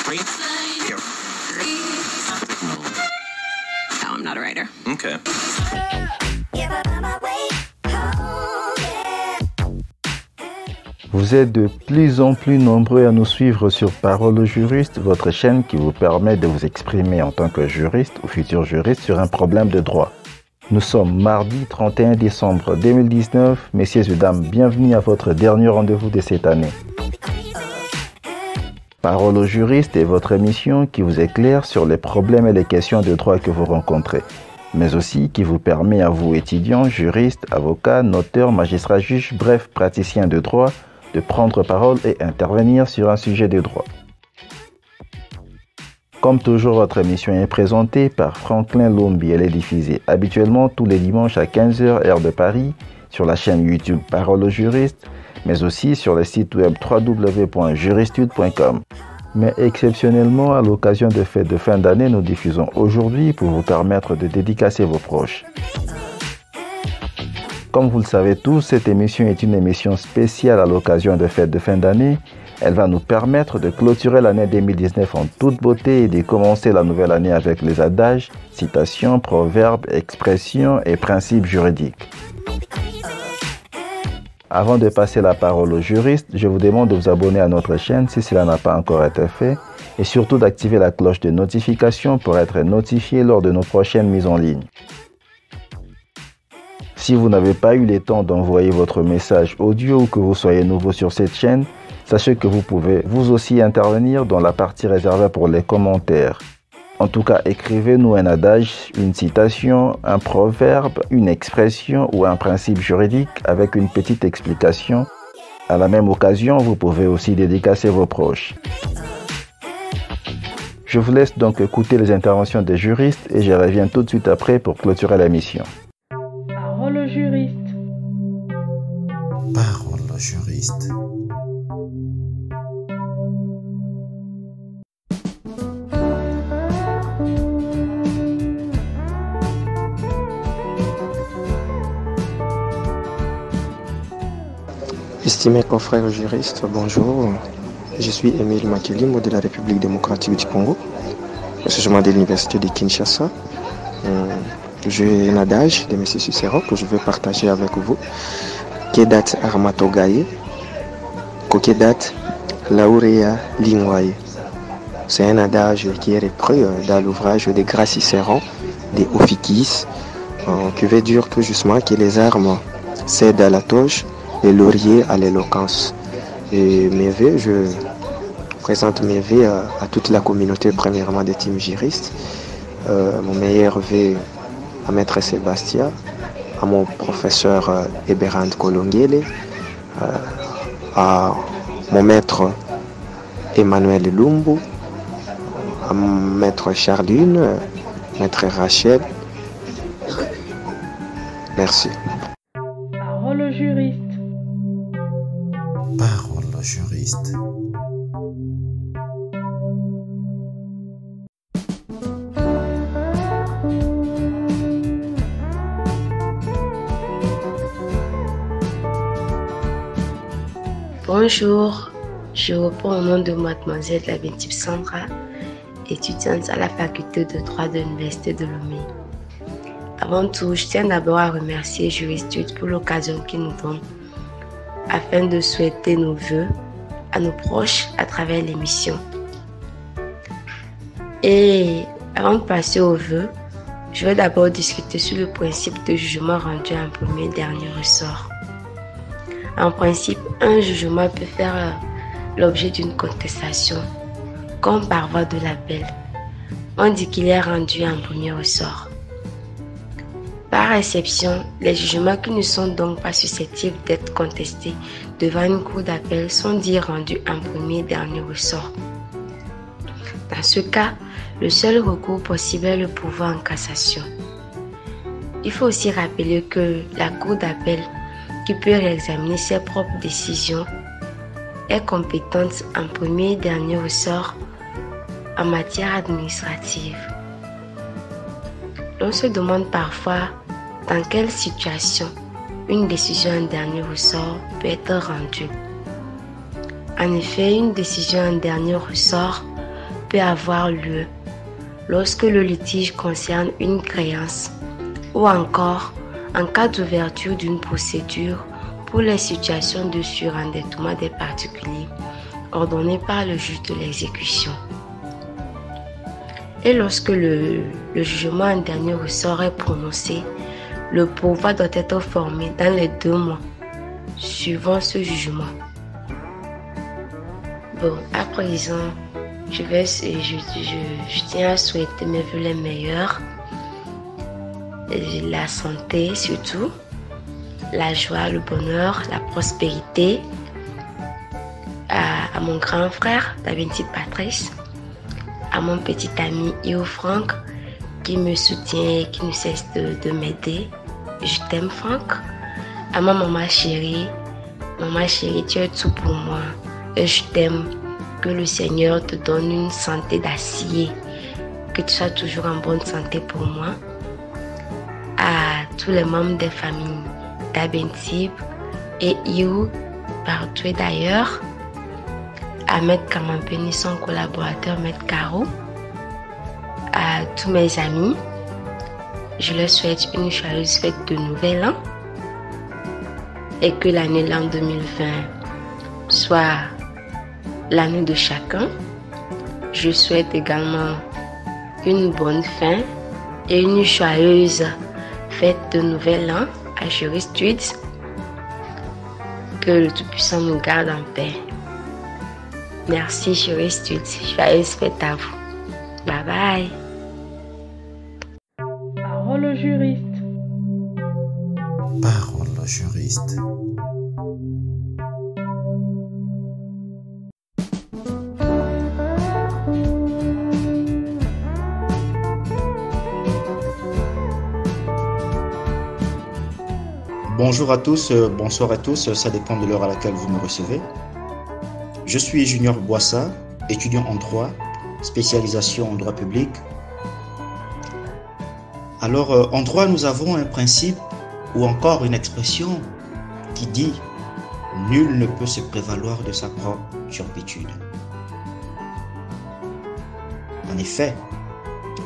No, I'm not a writer. Okay. Vous êtes de plus en plus nombreux à nous suivre sur Parole au juriste, votre chaîne qui vous permet de vous exprimer en tant que juriste ou futur juriste sur un problème de droit. Nous sommes mardi 31 décembre 2019. Messieurs et dames, bienvenue à votre dernier rendez-vous de cette année. Parole au juriste est votre émission qui vous éclaire sur les problèmes et les questions de droit que vous rencontrez, mais aussi qui vous permet à vous, étudiants, juristes, avocats, noteurs, magistrats, juges, bref, praticiens de droit, de prendre parole et intervenir sur un sujet de droit. Comme toujours, votre émission est présentée par Franklin Lombi. Elle est diffusée habituellement tous les dimanches à 15h heure de Paris sur la chaîne YouTube Parole au juriste, mais aussi sur le site web www.juristude.com. Mais exceptionnellement, à l'occasion de fêtes de fin d'année, nous diffusons aujourd'hui pour vous permettre de dédicacer vos proches. Comme vous le savez tous, cette émission est une émission spéciale à l'occasion de fêtes de fin d'année. Elle va nous permettre de clôturer l'année 2019 en toute beauté et de commencer la nouvelle année avec les adages, citations, proverbes, expressions et principes juridiques. Avant de passer la parole aux juristes, je vous demande de vous abonner à notre chaîne si cela n'a pas encore été fait et surtout d'activer la cloche de notification pour être notifié lors de nos prochaines mises en ligne. Si vous n'avez pas eu le temps d'envoyer votre message audio ou que vous soyez nouveau sur cette chaîne, sachez que vous pouvez vous aussi intervenir dans la partie réservée pour les commentaires. En tout cas, écrivez-nous un adage, une citation, un proverbe, une expression ou un principe juridique avec une petite explication. À la même occasion, vous pouvez aussi dédicacer vos proches. Je vous laisse donc écouter les interventions des juristes et je reviens tout de suite après pour clôturer l'émission. Parole au juriste. Parole au juriste. Estimés confrères juristes, bonjour. Je suis Émile Makilimo de la République démocratique du Congo, précisément de l'Université de Kinshasa. J'ai un adage de M. Cicéron que je veux partager avec vous. Kedat Armatogaye, Kokedat Laurea Lingwaye. C'est un adage qui est repris dans l'ouvrage de Gras Cicéron de Ophiuchus, qui veut dire tout justement que les armes cèdent à la toge, les lauriers à l'éloquence. Et mes vœux, je présente mes vœux à toute la communauté, premièrement des teams juristes. Mon meilleur vœu à Maître Sébastien, à mon professeur Eberhard Kolongele, à mon maître Emmanuel Lumbu, à mon maître Charline, maître Rachel. Merci. Parole au juriste. Parole au juriste. Bonjour, je reprends au nom de mademoiselle Labintip Sandra, étudiante à la faculté de droit de l'Université de Lomé. Avant tout, je tiens d'abord à remercier Juristude pour l'occasion qu'il nous donne afin de souhaiter nos vœux à nos proches à travers l'émission. Et avant de passer aux vœux, je vais d'abord discuter sur le principe de jugement rendu en premier et dernier ressort. En principe, un jugement peut faire l'objet d'une contestation, comme par voie de l'appel. On dit qu'il est rendu en premier ressort. Par exception, les jugements qui ne sont donc pas susceptibles d'être contestés devant une cour d'appel sont dits rendus en premier et dernier ressort. Dans ce cas, le seul recours possible est le pourvoi en cassation. Il faut aussi rappeler que la cour d'appel, qui peut réexaminer ses propres décisions, est compétente en premier et dernier ressort en matière administrative. On se demande parfois dans quelle situation une décision en dernier ressort peut être rendue. En effet, une décision en dernier ressort peut avoir lieu lorsque le litige concerne une créance ou encore en cas d'ouverture d'une procédure pour les situations de surendettement des particuliers ordonnées par le juge de l'exécution. Et lorsque le jugement en dernier ressort est prononcé, le pourvoi doit être formé dans les 2 mois suivant ce jugement. Bon, à présent, je tiens à souhaiter mes vœux les meilleurs, la santé surtout, la joie, le bonheur, la prospérité à mon grand frère, Davinci Patrice, à mon petit ami Io Franck qui me soutient et qui ne cesse de m'aider. Je t'aime Franck. À ma maman chérie, tu es tout pour moi. Et je t'aime. Que le Seigneur te donne une santé d'acier. Que tu sois toujours en bonne santé pour moi. À tous les membres des familles d'Abentib et Io, partout et d'ailleurs. À Maître Kamampeni, son collaborateur Maître Caro. À tous mes amis. Je leur souhaite une joyeuse fête de Nouvel An. Et que l'année 2020 soit l'année de chacun. Je souhaite également une bonne fin et une joyeuse fête de Nouvel An à Juristudes. Que le Tout-Puissant nous garde en paix. Merci Juristudes. Joyeuse fête à vous. Bye bye. Parole au juriste. Parole au juriste. Bonjour à tous, bonsoir à tous, ça dépend de l'heure à laquelle vous me recevez. Je suis Junior Boissa, étudiant en droit, spécialisation en droit public. Alors, en droit, nous avons un principe ou encore une expression qui dit « Nul ne peut se prévaloir de sa propre turpitude ». En effet,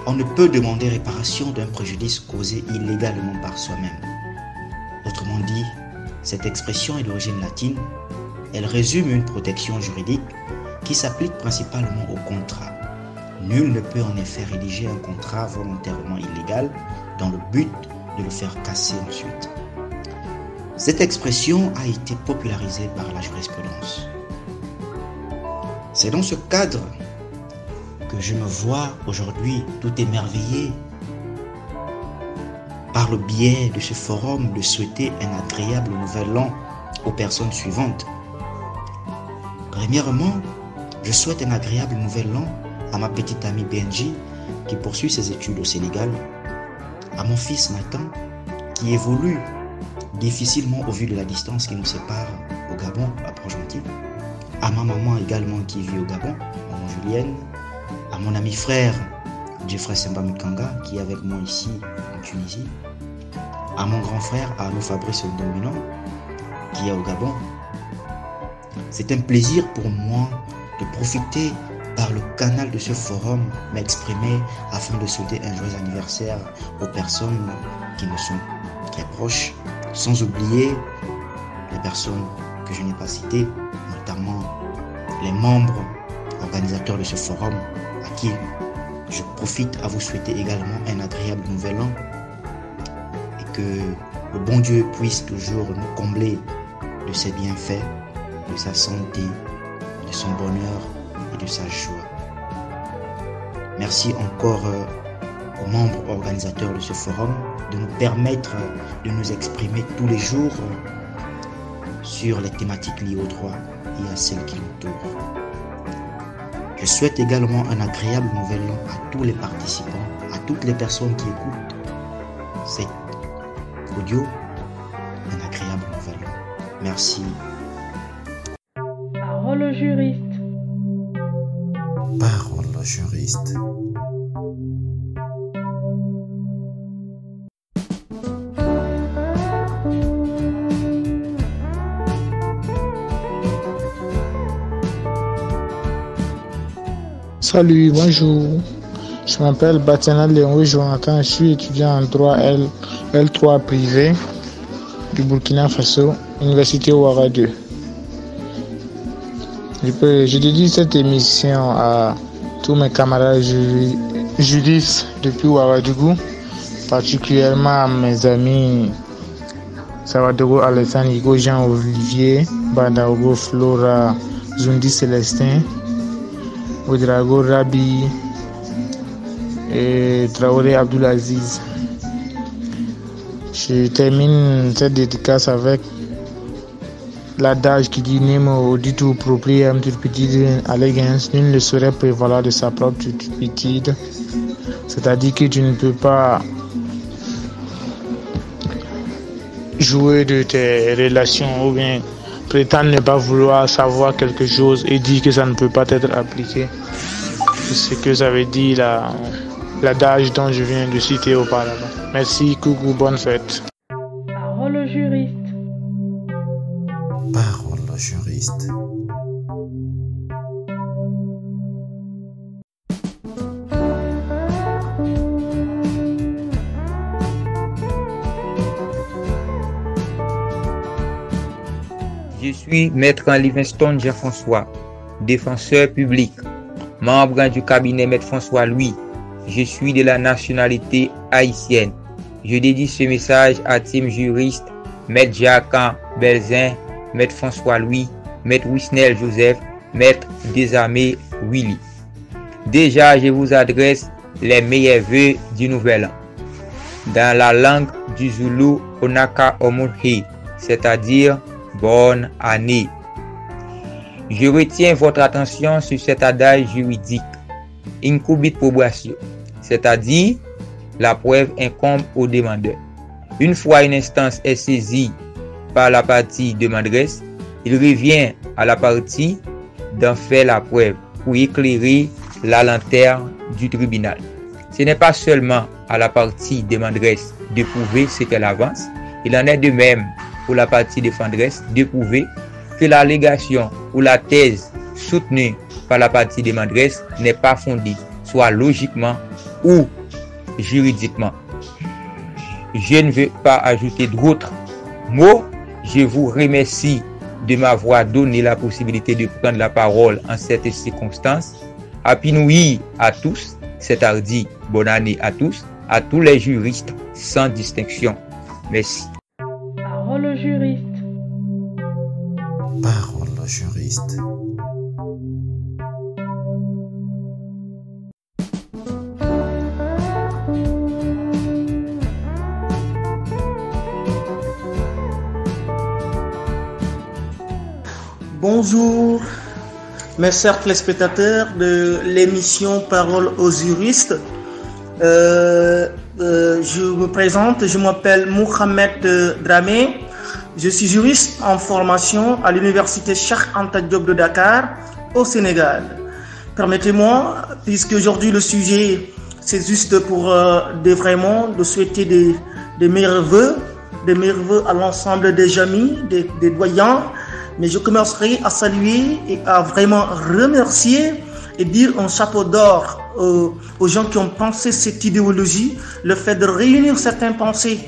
on ne peut demander réparation d'un préjudice causé illégalement par soi-même. Autrement dit, cette expression est d'origine latine. Elle résume une protection juridique qui s'applique principalement au contrat. Nul ne peut en effet rédiger un contrat volontairement illégal dans le but de le faire casser ensuite. Cette expression a été popularisée par la jurisprudence. C'est dans ce cadre que je me vois aujourd'hui tout émerveillé par le biais de ce forum de souhaiter un agréable nouvel an aux personnes suivantes. Premièrement, je souhaite un agréable nouvel an à ma petite amie Benji qui poursuit ses études au Sénégal, à mon fils Nathan qui évolue difficilement au vu de la distance qui nous sépare au Gabon, à Port-Gentil, à ma maman également qui vit au Gabon, maman Julienne, à mon ami frère Jeffrey Semba Mikanga qui est avec moi ici en Tunisie, à mon grand frère Arnaud Fabrice Ndomino qui est au Gabon. C'est un plaisir pour moi de profiter par le canal de ce forum m'exprimer afin de souhaiter un joyeux anniversaire aux personnes qui me sont très proches, sans oublier les personnes que je n'ai pas citées, notamment les membres organisateurs de ce forum à qui je profite à vous souhaiter également un agréable nouvel an et que le bon Dieu puisse toujours nous combler de ses bienfaits, de sa santé, de son bonheur et de sa joie. Merci encore aux membres organisateurs de ce forum de nous permettre de nous exprimer tous les jours sur les thématiques liées au droit et à celles qui l'entourent. Je souhaite également un agréable nouvel an à tous les participants, à toutes les personnes qui écoutent cet audio, un agréable nouvel an. Merci. Parole au juriste. Parole au juriste. Salut, bonjour. Je m'appelle Batiana Léon Jonathan, je suis étudiant en droit L3 privé du Burkina Faso, Université Ouagadougou. Je dédie cette émission à tous mes camarades juristes depuis Ouagadougou, particulièrement à mes amis Savadogo Alessandro, Igo Jean-Olivier, Badaogo Flora, Zundi Célestin, Ouedraogo Rabi et Traoré Abdulaziz. Je termine cette dédicace avec l'adage qui dit Nemo auditu propriam turpitudine allégens, nul ne saurait prévaloir de sa propre turpitude. C'est-à-dire que tu ne peux pas jouer de tes relations ou bien prétendre ne pas vouloir savoir quelque chose et dire que ça ne peut pas être appliqué. C'est ce que ça veut dire l'adage dont je viens de citer auparavant. Merci, coucou, bonne fête. Parole au juriste. Parole au juriste. Je suis Maître Livingstone Jean-François, défenseur public, membre du cabinet Maître François Louis. Je suis de la nationalité haïtienne. Je dédie ce message à team juriste Maître Jacques Belzin, Maître François Louis, Maître Wisnel Joseph, Maître Desarmé Willy. Déjà, je vous adresse les meilleurs vœux du nouvel an. Dans la langue du Zoulou, Onaka Omunhi, c'est-à-dire bonne année. Je retiens votre attention sur cet adage juridique, incubit probratio, c'est-à-dire la preuve incombe au demandeur. Une fois une instance est saisie par la partie demanderesse, il revient à la partie d'en faire la preuve pour éclairer la lanterne du tribunal. Ce n'est pas seulement à la partie demanderesse de prouver ce qu'elle avance, il en est de même pour la partie défenderesse de prouver que l'allégation ou la thèse soutenue par la partie demanderesse n'est pas fondée, soit logiquement ou juridiquement. Je ne veux pas ajouter d'autres mots. Je vous remercie de m'avoir donné la possibilité de prendre la parole en cette circonstance. Happy New Year à tous, c'est hardi, bonne année à tous les juristes sans distinction. Merci. Parole au juriste. Parole au juriste. Bonjour, mes chers téléspectateurs de l'émission Parole aux juristes. Je me présente, je m'appelle Mohamed Dramé. Je suis juriste en formation à l'université Cheikh Anta Diop de Dakar, au Sénégal. Permettez-moi, puisque aujourd'hui le sujet, c'est juste pour vraiment de souhaiter des meilleurs vœux à l'ensemble des amis, des doyens. Mais je commencerai à saluer et à vraiment remercier et dire un chapeau d'or aux gens qui ont pensé cette idéologie, le fait de réunir certaines pensées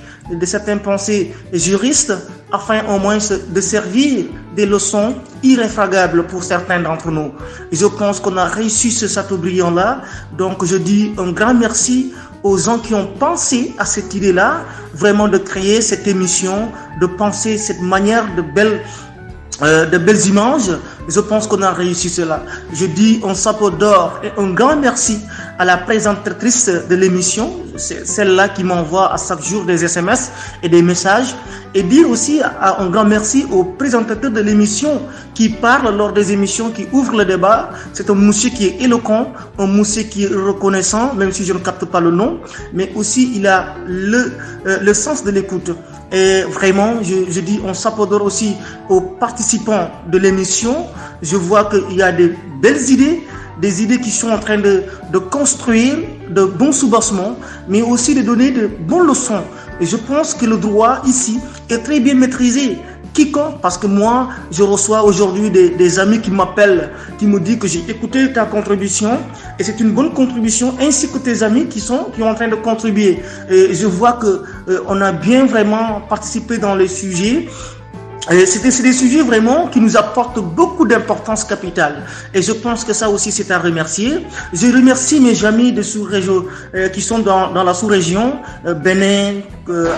juristes afin au moins de servir des leçons irréfragables pour certains d'entre nous. Et je pense qu'on a réussi ce Chateaubriand-là. Donc je dis un grand merci aux gens qui ont pensé à cette idée-là, vraiment de créer cette émission, de penser cette manière de belles images. Je pense qu'on a réussi cela. Je dis un chapeau d'or et un grand merci à la présentatrice de l'émission, c'est celle-là qui m'envoie à chaque jour des SMS et des messages, et dire aussi un grand merci au présentateur de l'émission qui parle lors des émissions, qui ouvre le débat. C'est un monsieur qui est éloquent, un monsieur qui est reconnaissant, même si je ne capte pas le nom, mais aussi il a le sens de l'écoute. Et vraiment, je dis un chapeau d'or aussi aux participants de l'émission. Je vois qu'il y a des belles idées, des idées qui sont en train de construire de bons soubassements, mais aussi de donner de bonnes leçons. Et je pense que le droit ici est très bien maîtrisé quiconque, parce que moi, je reçois aujourd'hui des amis qui m'appellent, qui me disent que j'ai écouté ta contribution et c'est une bonne contribution, ainsi que tes amis qui sont en train de contribuer. Et je vois que on a bien vraiment participé dans les sujets. C'est des sujets vraiment qui nous apportent beaucoup d'importance capitale. Et je pense que ça aussi, c'est à remercier. Je remercie mes amis de sous-région qui sont dans la sous-région, Bénin,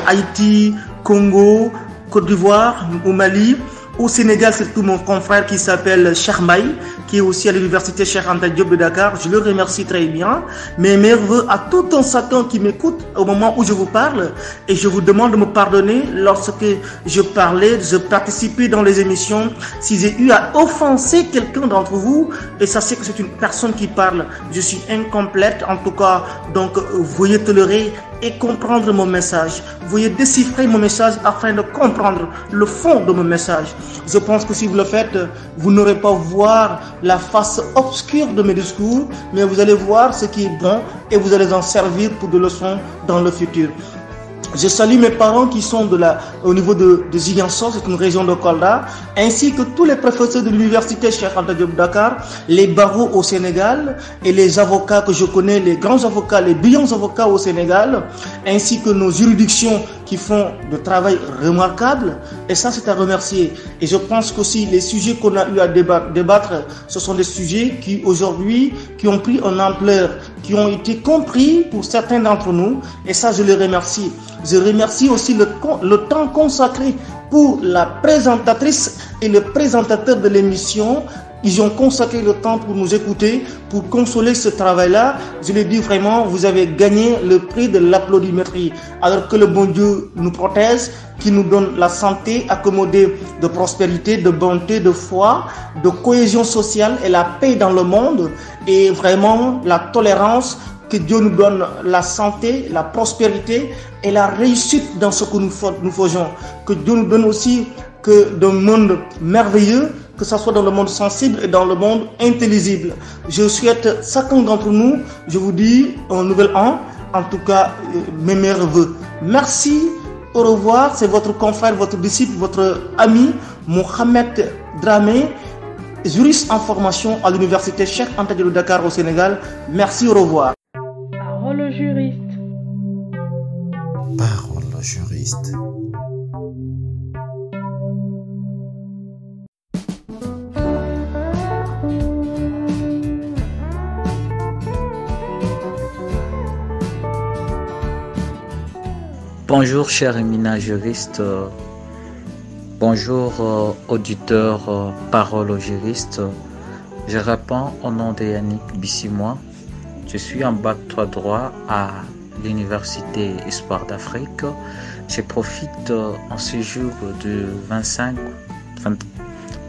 Haïti, Congo, Côte d'Ivoire, au Mali. Au Sénégal, c'est tout mon confrère qui s'appelle Charmaï, qui est aussi à l'université Cheikh Anta Diop de Dakar. Je le remercie très bien. Mes meilleurs vœux à tout un chacun qui m'écoute au moment où je vous parle. Et je vous demande de me pardonner lorsque je parlais, je participais dans les émissions. Si j'ai eu à offenser quelqu'un d'entre vous, et sachez que c'est une personne qui parle. Je suis incomplète, en tout cas. Donc, veuillez tolérer et comprendre mon message. Veuillez déchiffrer mon message afin de comprendre le fond de mon message. Je pense que si vous le faites, vous n'aurez pas voir la face obscure de mes discours, mais vous allez voir ce qui est bon et vous allez en servir pour des leçons dans le futur. Je salue mes parents qui sont au niveau de Ziguinchor, c'est une région de Kolda, ainsi que tous les professeurs de l'université Cheikh Anta Diop de Dakar, les barreaux au Sénégal et les avocats que je connais, les grands avocats, les brillants avocats au Sénégal, ainsi que nos juridictions qui font de travail remarquable. Et ça, c'est à remercier. Et je pense qu'aussi les sujets qu'on a eu à débattre, ce sont des sujets qui aujourd'hui, qui ont pris une ampleur, qui ont été compris pour certains d'entre nous. Et ça, je les remercie. Je remercie aussi le temps consacré pour la présentatrice et le présentateur de l'émission. Ils ont consacré le temps pour nous écouter, pour consoler ce travail-là. Je le dis vraiment, vous avez gagné le prix de l'applaudimétrie. Alors que le bon Dieu nous protège, qui nous donne la santé accommodée de prospérité, de bonté, de foi, de cohésion sociale et la paix dans le monde. Et vraiment la tolérance, que Dieu nous donne la santé, la prospérité et la réussite dans ce que nous faisons. Que Dieu nous donne aussi d'un monde merveilleux, que ce soit dans le monde sensible et dans le monde intelligible. Je souhaite chacun d'entre nous, je vous dis un nouvel an, en tout cas mes meilleurs vœux. Merci, au revoir, c'est votre confrère, votre disciple, votre ami, Mohamed Dramé, juriste en formation à l'université Cheikh Anta Diop de Dakar au Sénégal. Merci, au revoir. Parole au juriste. Parole au juriste. Bonjour cher éminent juriste, bonjour auditeurs Parole au juriste. Je réponds au nom de Yannick Bissimois. Je suis en bac 3 droit à l'université Espoir d'Afrique. Je profite en ce jour de 25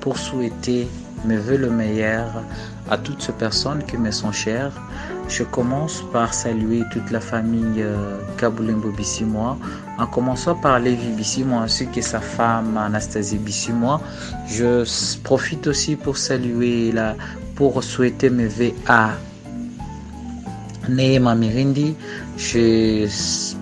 pour souhaiter mes vœux le meilleur à toutes ces personnes qui me sont chères. Je commence par saluer toute la famille Kaboulembo Bissimois, en commençant par Lévi Bissimois ainsi que sa femme Anastasie Bissimois. Je profite aussi pour souhaiter mes vœux à Neema Mirindi. Je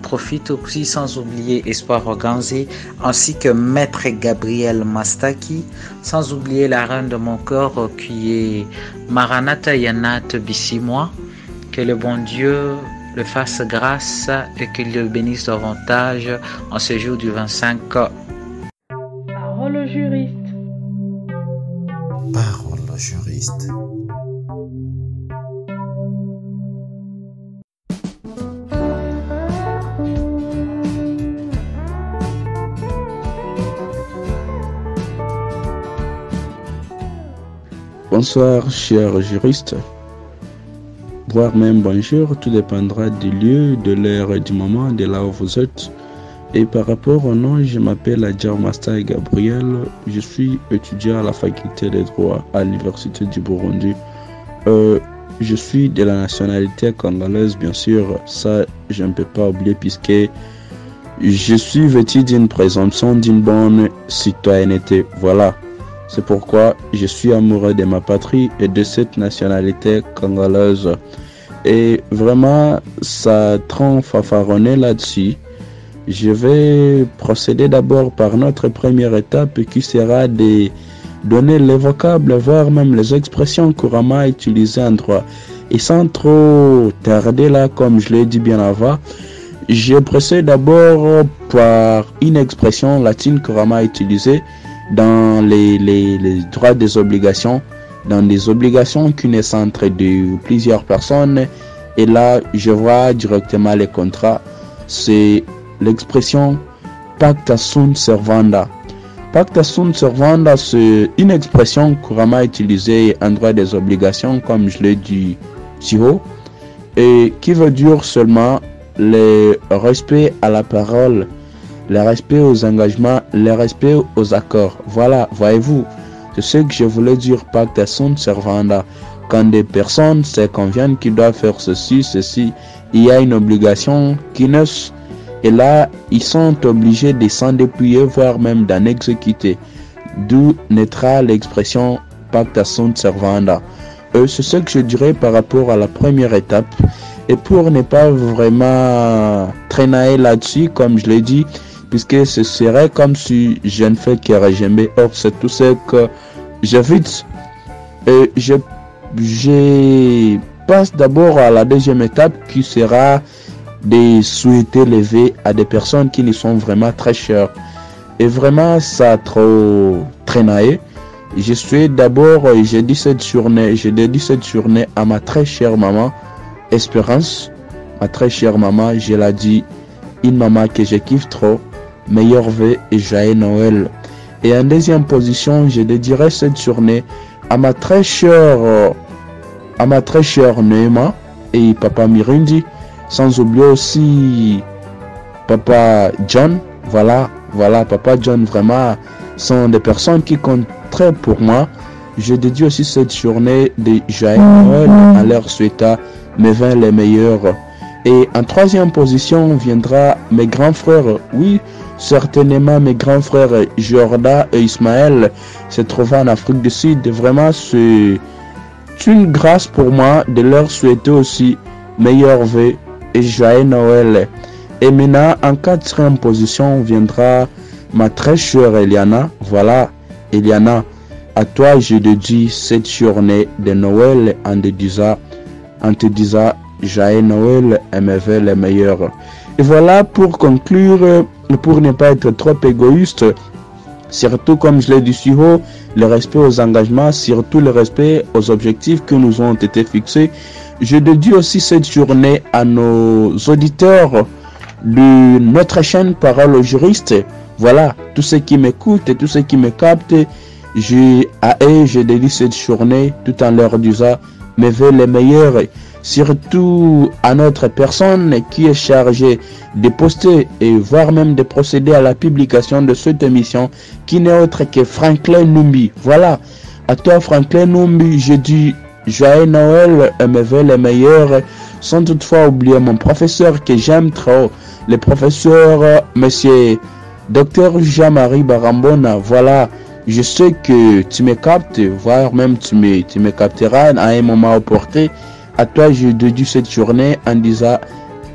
profite aussi sans oublier Espoir Organzé ainsi que Maître Gabriel Mastaki, sans oublier la reine de mon cœur qui est Maranatha Yanat Bissimois. Que le bon Dieu le fasse grâce et qu'il le bénisse davantage en ce jour du 25. Parole au juriste. Parole au juriste. Bonsoir, chers juristes. Voire même bonjour, tout dépendra du lieu, de l'heure et du moment, de là où vous êtes. Et par rapport au nom, je m'appelle Adjar Master Gabriel, je suis étudiant à la faculté des droits à l'université du Burundi. Je suis de la nationalité congolaise, bien sûr, ça je ne peux pas oublier puisque je suis vêtu d'une présomption d'une bonne citoyenneté. Voilà, c'est pourquoi je suis amoureux de ma patrie et de cette nationalité congolaise. Et vraiment, ça trompe fanfaronné là-dessus. Je vais procéder d'abord par notre première étape qui sera de donner les vocables, voire même les expressions couramment utilisées en droit. Et sans trop tarder là, comme je l'ai dit bien avant, je procède d'abord par une expression latine couramment utilisée dans les droits des obligations, dans des obligations qui naissent entre plusieurs personnes. Et là, je vois directement les contrats. C'est l'expression pacta sunt servanda. Pacta sunt servanda, c'est une expression couramment utilisée en droit des obligations, comme je l'ai dit si haut, et qui veut dire seulement le respect à la parole, le respect aux engagements, le respect aux accords. Voilà, voyez-vous, c'est ce que je voulais dire pacta sunt servanda. Quand des personnes se conviennent qu'ils doivent faire ceci, il y a une obligation qui naît. Et là, ils sont obligés de s'en dépouiller, voire même d'en exécuter. D'où naîtra l'expression pacta sunt servanda. C'est ce que je dirais par rapport à la première étape. Et pour ne pas vraiment traîner là-dessus, comme je l'ai dit, puisque ce serait comme si je ne fais que résumer. Or, c'est tout ce que j'évite. Et je passe d'abord à la deuxième étape qui sera de souhaiter lever à des personnes qui nous sont vraiment très chères. Et vraiment, ça a trop traîné. Je suis d'abord, j'ai dit cette journée à ma très chère maman, Espérance. Ma très chère maman, je l'ai dit, une maman que je kiffe trop, meilleur vœu et joyeux Noël. Et en deuxième position, je dédierai cette journée à ma très chère Neema et papa Mirundi, sans oublier aussi papa John. Voilà, papa John, vraiment, sont des personnes qui comptent très pour moi. Je dédie aussi cette journée de joyeux Noël en leur souhaitant mes vœux les meilleurs. Et en troisième position viendra mes grands frères. Oui, certainement mes grands frères Jorda et Ismaël se trouvent en Afrique du Sud. Vraiment, c'est une grâce pour moi de leur souhaiter aussi meilleurs vœux et joyeux Noël. Et maintenant, en quatrième position viendra ma très chère Eliana. Voilà, Eliana, à toi je dédie cette journée de Noël en te disant joyeux Noël et mes vœux les meilleurs. Et voilà, pour conclure, pour ne pas être trop égoïste, surtout comme je l'ai dit si haut, le respect aux engagements, surtout le respect aux objectifs qui nous ont été fixés. Je dédie aussi cette journée à nos auditeurs de notre chaîne Parole aux juristes. Voilà, tous ceux qui m'écoutent et tous ceux qui me captent, je dédie cette journée tout en leur disant mes vœux les meilleurs. Surtout à notre personne qui est chargée de poster et voire même de procéder à la publication de cette émission qui n'est autre que Franklin Numbi. Voilà, à toi Franklin Numbi, je dis joyeux Noël et mes vœux les meilleurs, sans toutefois oublier mon professeur que j'aime trop, le professeur monsieur Dr Jean-Marie Barambona. Voilà, je sais que tu me captes, voire même tu me capteras à un moment opportun. À toi, je dédie cette journée en disant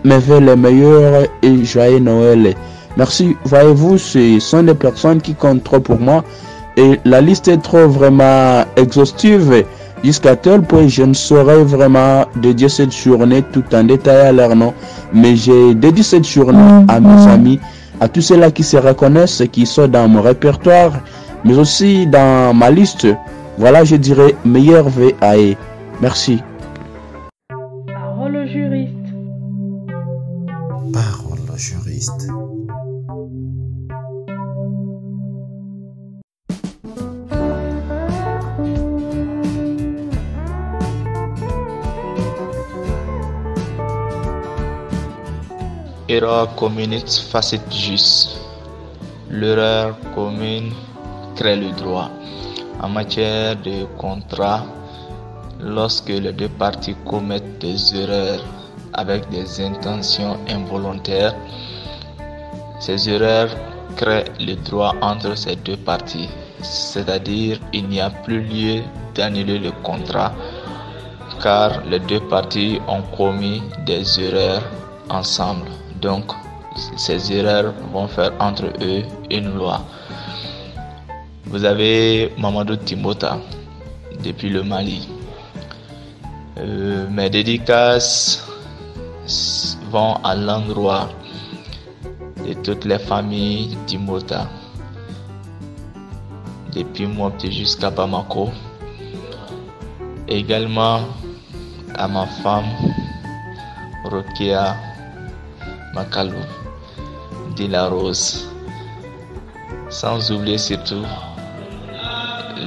mes vœux les meilleurs et joyeux Noël. Merci. Voyez-vous, ce sont des personnes qui comptent trop pour moi et la liste est trop vraiment exhaustive. Jusqu'à tel point, je ne saurais vraiment dédier cette journée tout en détail à leur nom. Mais j'ai dédié cette journée à mes amis, à tous ceux-là qui se reconnaissent, qui sont dans mon répertoire, mais aussi dans ma liste. Voilà, je dirais meilleur vœu à eux. Merci. Parole au juriste. Parole au juriste. Error communis facit jus. L'erreur commune crée le droit. En matière de contrat, lorsque les deux parties commettent des erreurs avec des intentions involontaires, ces erreurs créent le droit entre ces deux parties. C'est-à-dire, il n'y a plus lieu d'annuler le contrat car les deux parties ont commis des erreurs ensemble. Donc, ces erreurs vont faire entre eux une loi. Vous avez Mamadou Timota depuis le Mali. Mes dédicaces vont à l'endroit de toutes les familles Timota, depuis Mopti jusqu'à Bamako. Également à ma femme Rokia Makalou de la Rose, sans oublier surtout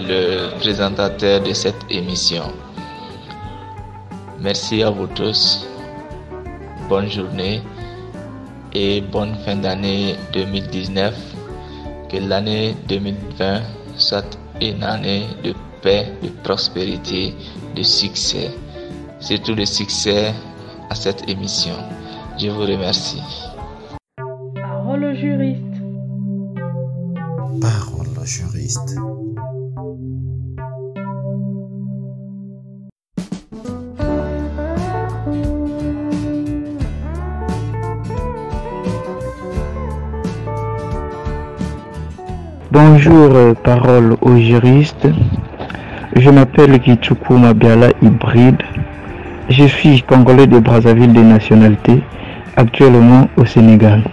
le présentateur de cette émission. Merci à vous tous, bonne journée et bonne fin d'année 2019. Que l'année 2020 soit une année de paix, de prospérité, de succès, surtout de succès à cette émission. Je vous remercie. Parole au juriste. Parole au juriste. Bonjour, parole aux juristes. Je m'appelle Kitchuku Mabiala Hybride. Je suis congolais de Brazzaville de nationalité, actuellement au Sénégal.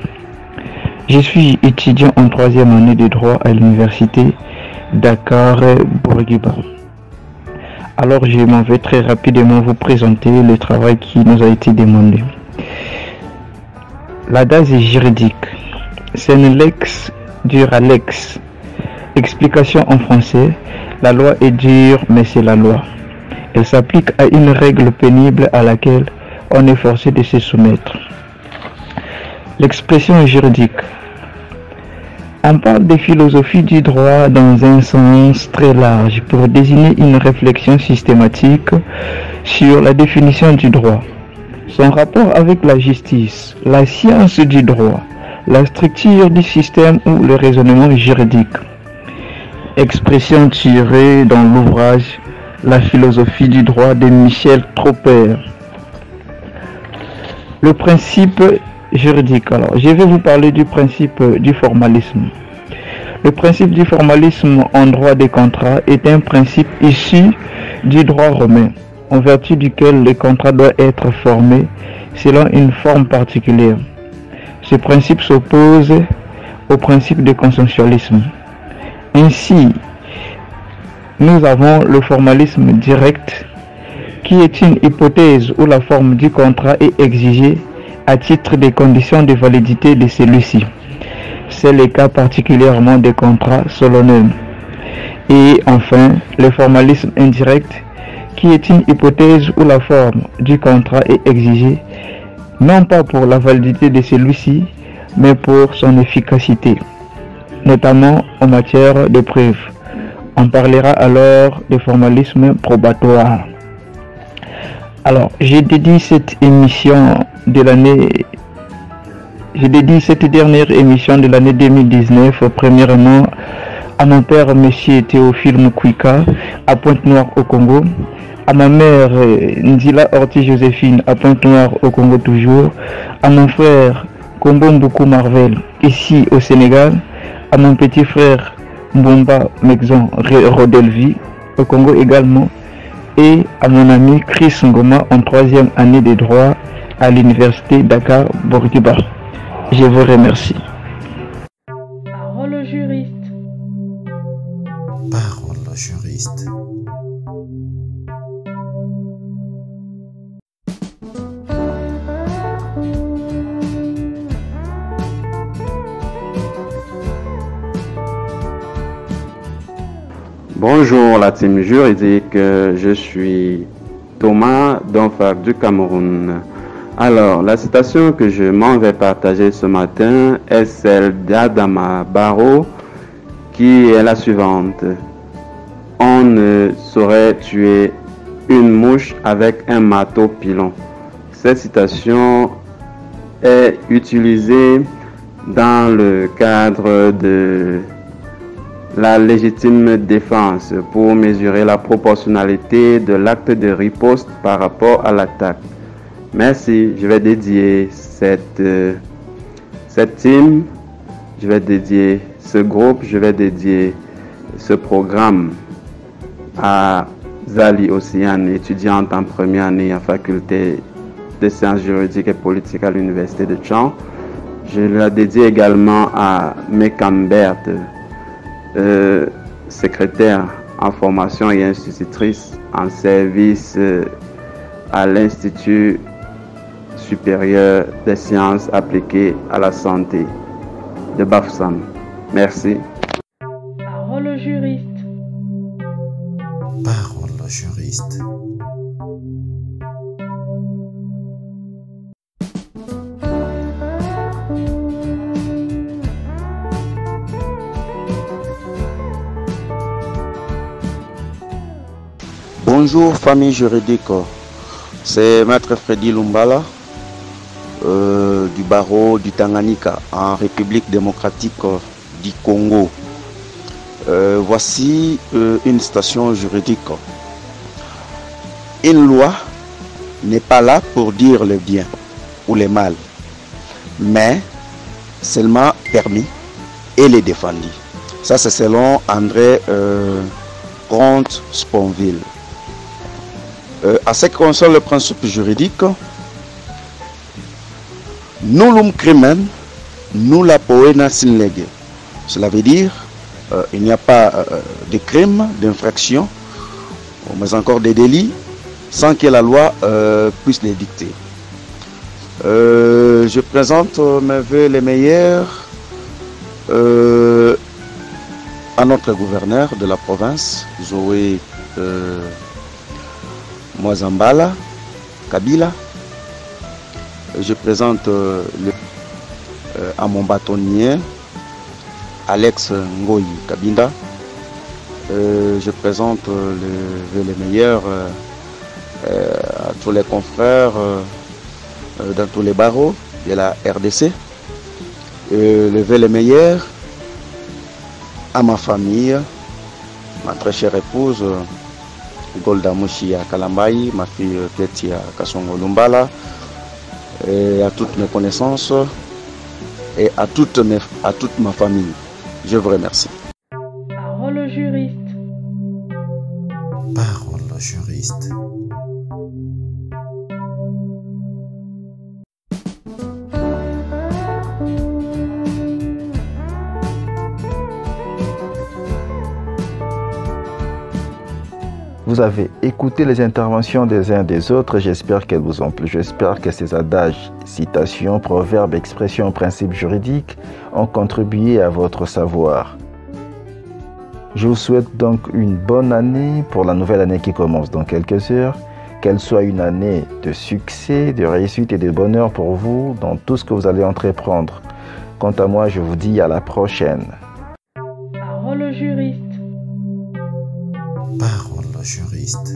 Je suis étudiant en 3e année de droit à l'université Dakar-Bourguiba. Alors je m'en vais très rapidement vous présenter le travail qui nous a été demandé. La base juridique, c'est une lex dura lex. Explication en français, la loi est dure mais c'est la loi. Elle s'applique à une règle pénible à laquelle on est forcé de se soumettre. L'expression juridique. On parle de philosophie du droit dans un sens très large pour désigner une réflexion systématique sur la définition du droit, son rapport avec la justice, la science du droit, la structure du système ou le raisonnement juridique. Expression tirée dans l'ouvrage La philosophie du droit de Michel Tropper. Le principe juridique. Alors, je vais vous parler du principe du formalisme. Le principe du formalisme en droit des contrats est un principe issu du droit romain, en vertu duquel le contrat doit être formé selon une forme particulière. Ce principe s'oppose au principe de consensualisme. Ainsi, nous avons le formalisme direct, qui est une hypothèse où la forme du contrat est exigée à titre des conditions de validité de celui-ci. C'est le cas particulièrement des contrats solennels. Et enfin, le formalisme indirect, qui est une hypothèse où la forme du contrat est exigée, non pas pour la validité de celui-ci, mais pour son efficacité, notamment en matière de preuve. On parlera alors de formalisme probatoire. Alors, j'ai dédié cette dernière émission de l'année 2019, premièrement à mon père, monsieur Théophile Mukwika, à Pointe-Noire au Congo, à ma mère, Ndila Orti Joséphine, à Pointe-Noire au Congo toujours, à mon frère, Kombo Mboukou Marvel, ici au Sénégal, à mon petit frère, Mbomba Mexon Rodelvi, au Congo également, et à mon ami Chris Ngoma en 3e année de droit à l'université Dakar-Bourguiba. Je vous remercie. Parole au juriste. Parole au juriste. Bonjour la team juridique, je suis Thomas Donfar du Cameroun. Alors, la citation que je m'en vais partager ce matin est celle d'Adama Barrow qui est la suivante. On ne saurait tuer une mouche avec un marteau pilon. Cette citation est utilisée dans le cadre de la légitime défense pour mesurer la proportionnalité de l'acte de riposte par rapport à l'attaque. Merci, je vais dédier cette cette team, je vais dédier ce groupe, je vais dédier ce programme à Zali Ossiane, étudiante en première année en faculté de sciences juridiques et politiques à l'université de Caen. Je la dédie également à Mekambert, secrétaire en formation et institutrice en service à l'Institut supérieur des sciences appliquées à la santé de Bafoussam. Merci. Parole au juriste. Parole au juriste. Bonjour famille juridique, c'est Maître Freddy Lumbala du barreau du Tanganyika en République démocratique du Congo. Voici une citation juridique. Une loi n'est pas là pour dire le bien ou le mal, mais seulement permis et les défendu. Ça c'est selon André Comte-Sponville. À ce qui concerne le principe juridique, nullum crimen, nulla poena sin lege. Cela veut dire il n'y a pas de crime, d'infraction, mais encore des délits, sans que la loi puisse les dicter. Je présente mes vœux les meilleurs à notre gouverneur de la province, Zoé Mwazambala Kabila. Je présente à mon bâtonnier Alex Ngoyi Kabinda. Je présente les meilleurs à tous les confrères dans tous les barreaux de la RDC. Les meilleurs à ma famille, ma très chère épouse Golda Mushia Kalambai, ma fille Ketia Kasongo Lumbala, et à toutes mes connaissances et à toute ma famille. Je vous remercie. Parole au juriste. Parole au juriste. Vous avez écouté les interventions des uns et des autres, j'espère qu'elles vous ont plu. J'espère que ces adages, citations, proverbes, expressions, principes juridiques ont contribué à votre savoir. Je vous souhaite donc une bonne année pour la nouvelle année qui commence dans quelques heures. Qu'elle soit une année de succès, de réussite et de bonheur pour vous dans tout ce que vous allez entreprendre. Quant à moi, je vous dis à la prochaine. Parole au juriste. Parole au juriste.